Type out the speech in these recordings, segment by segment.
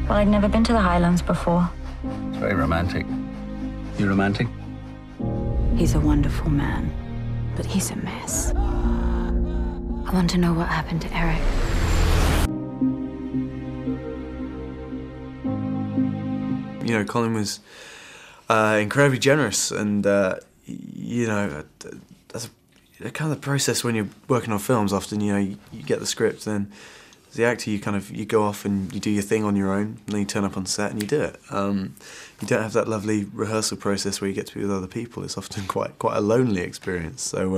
Well, I'd never been to the Highlands before. It's very romantic. You romantic? He's a wonderful man, but he's a mess. I want to know what happened to Eric. You know, Colin was incredibly generous, and you know, that's kind of the process when you're working on films. Often, you know, you get the script, and then as the actor, you go off and you do your thing on your own, and then you turn up on set and you do it. You don't have that lovely rehearsal process where you get to be with other people. It's often quite a lonely experience. So,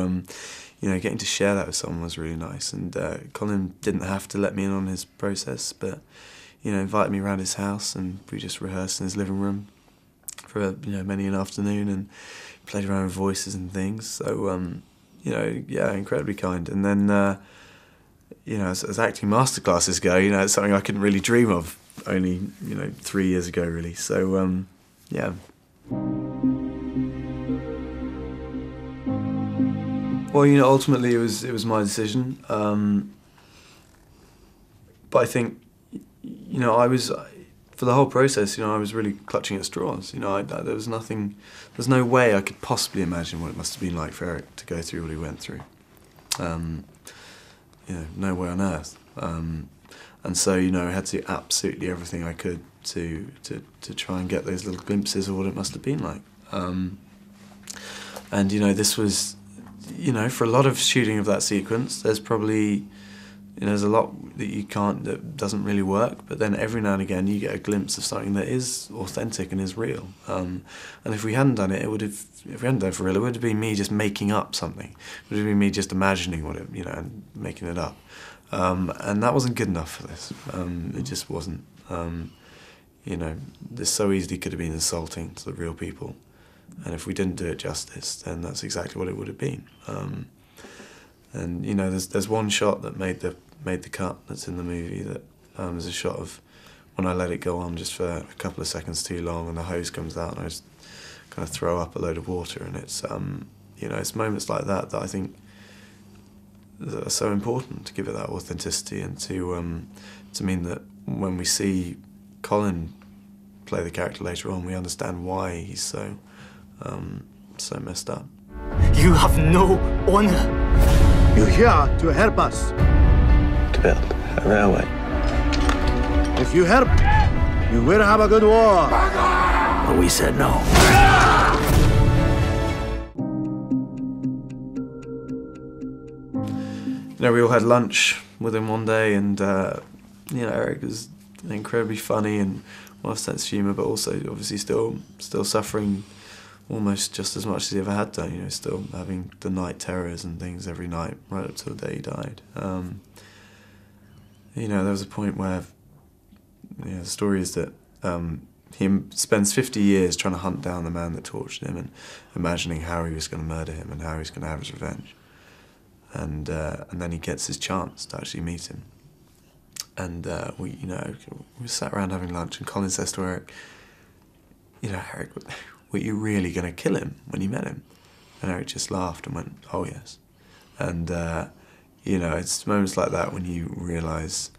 you know, getting to share that with someone was really nice. And Colin didn't have to let me in on his process, but you know, invited me around his house, and we just rehearsed in his living room for many an afternoon, and played around with voices and things. So, you know, yeah, incredibly kind. And then, you know, as acting masterclasses go, you know, it's something I couldn't really dream of only, you know, 3 years ago, really. So, yeah. Well, you know, ultimately it was my decision. But I think, you know, for the whole process, you know, I was really clutching at straws. You know, there's no way I could possibly imagine what it must have been like for Eric to go through what he went through. You know, no way on earth. And so, you know, I had to do absolutely everything I could to try and get those little glimpses of what it must have been like. And, you know, this was, you know, for a lot of shooting of that sequence, there's probably, you know, there's a lot that doesn't really work, but then every now and again you get a glimpse of something that is authentic and is real. And if we hadn't done it, if we hadn't done it for real, it would have been me just making up something. It would have been me just imagining what it, you know, and making it up. And that wasn't good enough for this. It just wasn't. You know, this so easily could have been insulting to the real people. And if we didn't do it justice, then that's exactly what it would have been. And you know, there's one shot that made the cut that's in the movie that is a shot of when I let it go on just for a couple of seconds too long, and the hose comes out, and I just kind of throw up a load of water. And it's you know, it's moments like that I think that are so important to give it that authenticity, and to mean that when we see Colin play the character later on, we understand why he's so messed up. You have no honor. You're here to help us. To build a railway. If you help, you will have a good war. But we said no. You know, we all had lunch with him one day, and you know, Eric was incredibly funny and a sense of humour, but also obviously still suffering almost just as much as he ever had done. You know, still having the night terrors and things every night right up to the day he died. You know, there was a point where, you know, the story is that he spends 50 years trying to hunt down the man that tortured him and imagining how he was going to murder him and how he was going to have his revenge. And then he gets his chance to actually meet him. And we sat around having lunch, and Colin says to Eric, you know, Eric, were you really going to kill him when you met him? And Eric just laughed and went, oh yes. And you know, it's moments like that when you realise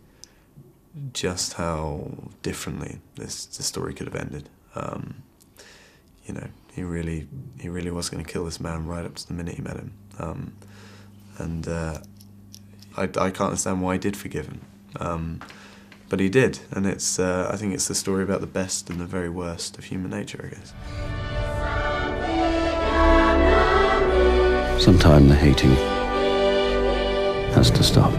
just how differently this story could have ended. You know, he really was going to kill this man right up to the minute he met him. And I can't understand why he did forgive him. But he did, and it's I think it's the story about the best and the very worst of human nature, I guess. Sometime the hating has to stop.